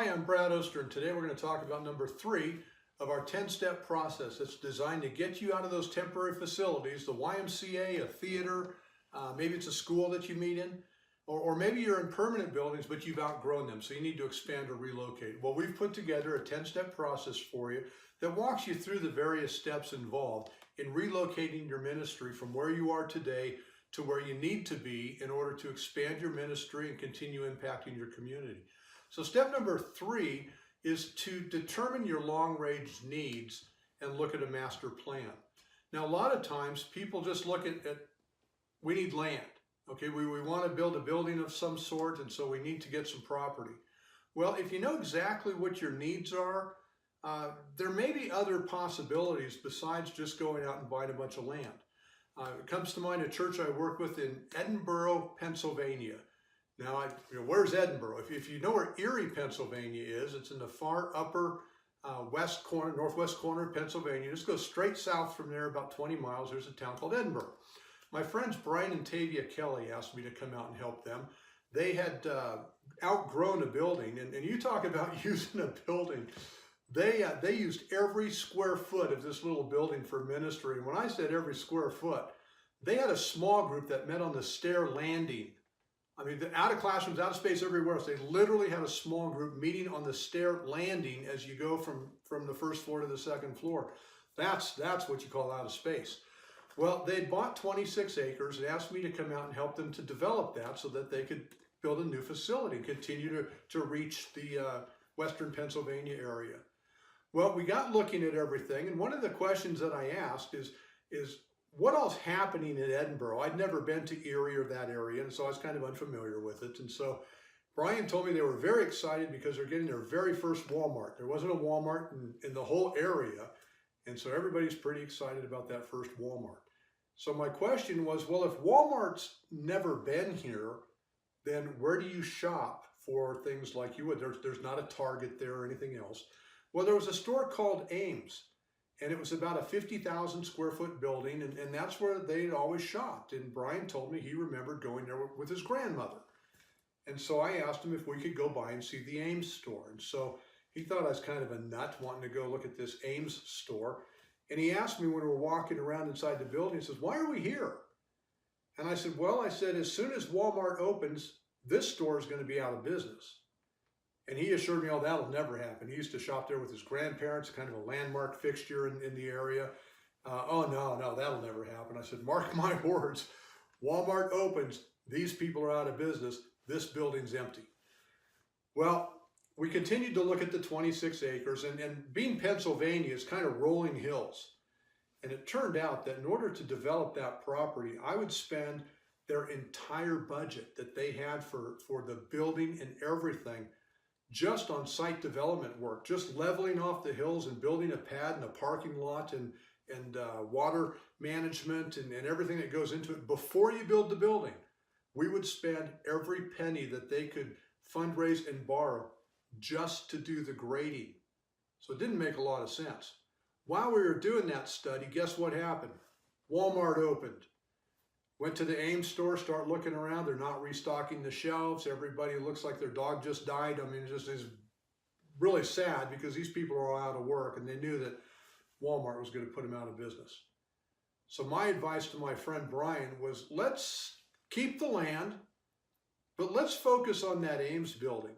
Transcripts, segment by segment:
Hi, I'm Brad Oaster, and today we're going to talk about number 3 of our 10-step process that's designed to get you out of those temporary facilities, the Y.M.C.A, a theater, maybe it's a school that you meet in, or maybe you're in permanent buildings, but you've outgrown them, so you need to expand or relocate. Well, we've put together a 10-step process for you that walks you through the various steps involved in relocating your ministry from where you are today to where you need to be in order to expand your ministry and continue impacting your community. So step number 3 is to determine your long-range needs and look at a master plan. Now, a lot of times people just look at we need land. Okay, we want to build a building of some sort, and so we need to get some property. Well, if you know exactly what your needs are, there may be other possibilities besides just going out and buying a bunch of land. It comes to mind a church I work with in Edinboro, Pennsylvania. Now, where's Edinboro? If you know where Erie, Pennsylvania is, it's in the far upper northwest corner of Pennsylvania. Just go straight south from there about 20 miles. There's a town called Edinboro. My friends Brian and Tavia Kelly asked me to come out and help them. They had outgrown a building, and you talk about using a building. They used every square foot of this little building for ministry. And when I said every square foot, they had a small group that met on the stair landing. I mean, out of classrooms, out of space everywhere else. They literally had a small group meeting on the stair landing as you go from the first floor to the second floor. That's what you call out of space. Well, they'd bought 26 acres and asked me to come out and help them to develop that so that they could build a new facility and continue to reach the western Pennsylvania area. Well, we got looking at everything, and one of the questions that I asked is what else happening in Edinboro? I'd never been to Erie or that area, and so I was kind of unfamiliar with it. And so Brian told me they were very excited because they're getting their very first Walmart. There wasn't a Walmart in the whole area, and so everybody's pretty excited about that first Walmart. So my question was, well, if Walmart's never been here, then where do you shop for things like you would? There's not a Target there or anything else. Well, there was a store called Ames, and it was about a 50,000 square foot building, and that's where they'd always shopped. And Brian told me he remembered going there with his grandmother. And so I asked him if we could go by and see the Ames store. And so he thought I was kind of a nut wanting to go look at this Ames store. And he asked me when we were walking around inside the building, he says, "Why are we here?" And I said, "Well," I said, "as soon as Walmart opens, this store is going to be out of business." And he assured me, "Oh, that'll never happen." He used to shop there with his grandparents, kind of a landmark fixture in the area. "Oh, no, that'll never happen." I said, "Mark my words, Walmart opens, these people are out of business, this building's empty." Well, we continued to look at the 26 acres, and being Pennsylvania, it's kind of rolling hills. And it turned out that in order to develop that property, I would spend their entire budget that they had for the building and everything just on site development work, just leveling off the hills and building a pad and a parking lot and water management and everything that goes into it before you build the building. We would spend every penny that they could fundraise and borrow just to do the grading. So it didn't make a lot of sense. While we were doing that study, guess what happened? Walmart opened. Went to the Ames store, start looking around. They're not restocking the shelves. Everybody looks like their dog just died. I mean, it just is really sad because these people are all out of work, and they knew that Walmart was going to put them out of business. So my advice to my friend Brian was, let's keep the land, but let's focus on that Ames building.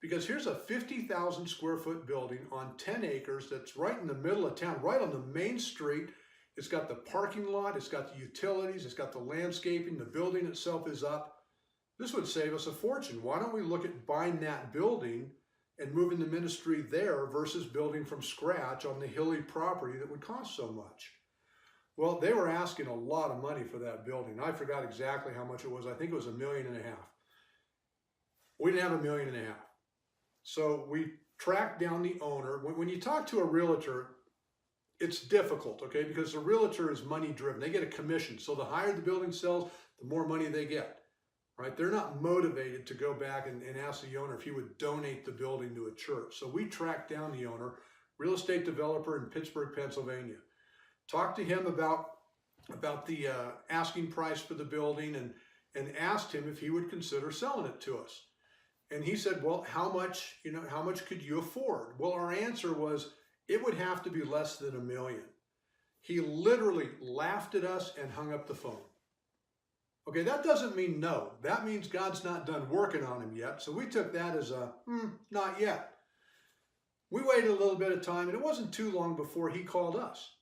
Because here's a 50,000 square foot building on 10 acres that's right in the middle of town, right on the main street. It's got the parking lot, it's got the utilities, it's got the landscaping, the building itself is up. This would save us a fortune. Why don't we look at buying that building and moving the ministry there versus building from scratch on the hilly property that would cost so much? Well, they were asking a lot of money for that building. I forgot exactly how much it was. I think it was $1.5 million. We didn't have $1.5 million. So we tracked down the owner. When you talk to a realtor, it's difficult, okay, because the realtor is money driven. They get a commission. So the higher the building sells, the more money they get, right? They're not motivated to go back and ask the owner if he would donate the building to a church. So we tracked down the owner, real estate developer in Pittsburgh, Pennsylvania. Talked to him about the asking price for the building and asked him if he would consider selling it to us. And he said, well, how much could you afford? Well, our answer was, it would have to be less than $1 million. He literally laughed at us and hung up the phone. Okay, that doesn't mean no. That means God's not done working on him yet. So we took that as a, not yet. We waited a little bit of time, and it wasn't too long before he called us.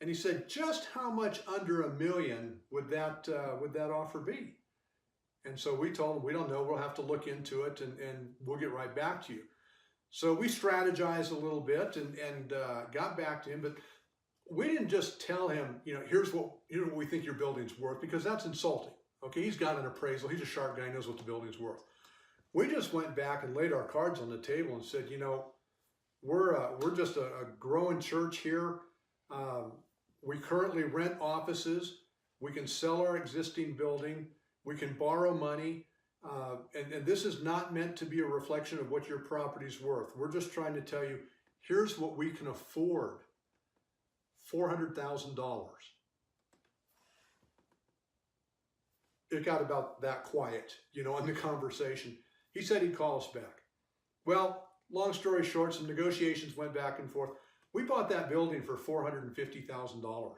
And he said, just how much under $1 million would that offer be? And so we told him, we don't know, we'll have to look into it, and we'll get right back to you. So we strategized a little bit and got back to him, but we didn't just tell him, here's what we think your building's worth, because that's insulting. Okay, he's got an appraisal. He's a sharp guy, knows what the building's worth. We just went back and laid our cards on the table and said, we're just a growing church here. We currently rent offices. We can sell our existing building. We can borrow money. And this is not meant to be a reflection of what your property's worth. We're just trying to tell you, here's what we can afford. $400,000. It got about that quiet, in the conversation. He said he'd call us back. Well, long story short, some negotiations went back and forth. We bought that building for $450,000.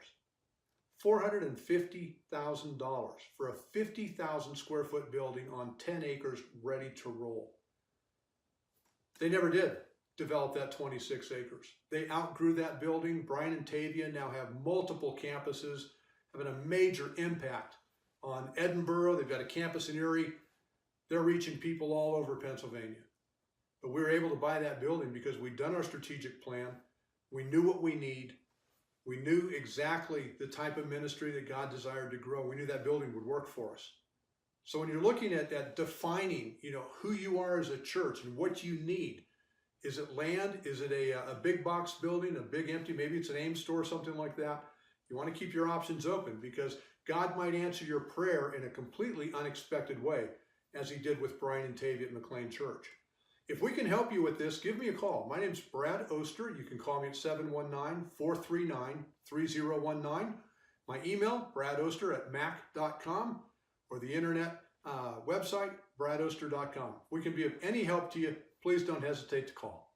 $450,000 for a 50,000 square foot building on 10 acres ready to roll. They never did develop that 26 acres. They outgrew that building. Brian and Tavia now have multiple campuses, having a major impact on Edinboro. They've got a campus in Erie. They're reaching people all over Pennsylvania. But we were able to buy that building because we'd done our strategic plan. We knew what we need. We knew exactly the type of ministry that God desired to grow. We knew that building would work for us. So when you're looking at defining, who you are as a church and what you need, is it land? Is it a big box building, a big empty? Maybe it's an AIM store, something like that. You want to keep your options open because God might answer your prayer in a completely unexpected way, as he did with Brian and Tavia at McLean Church. If we can help you with this, give me a call. My name's Brad Oaster. You can call me at 719-439-3019. My email, bradoaster@mac.com, or the internet website, bradoaster.com. If we can be of any help to you, please don't hesitate to call.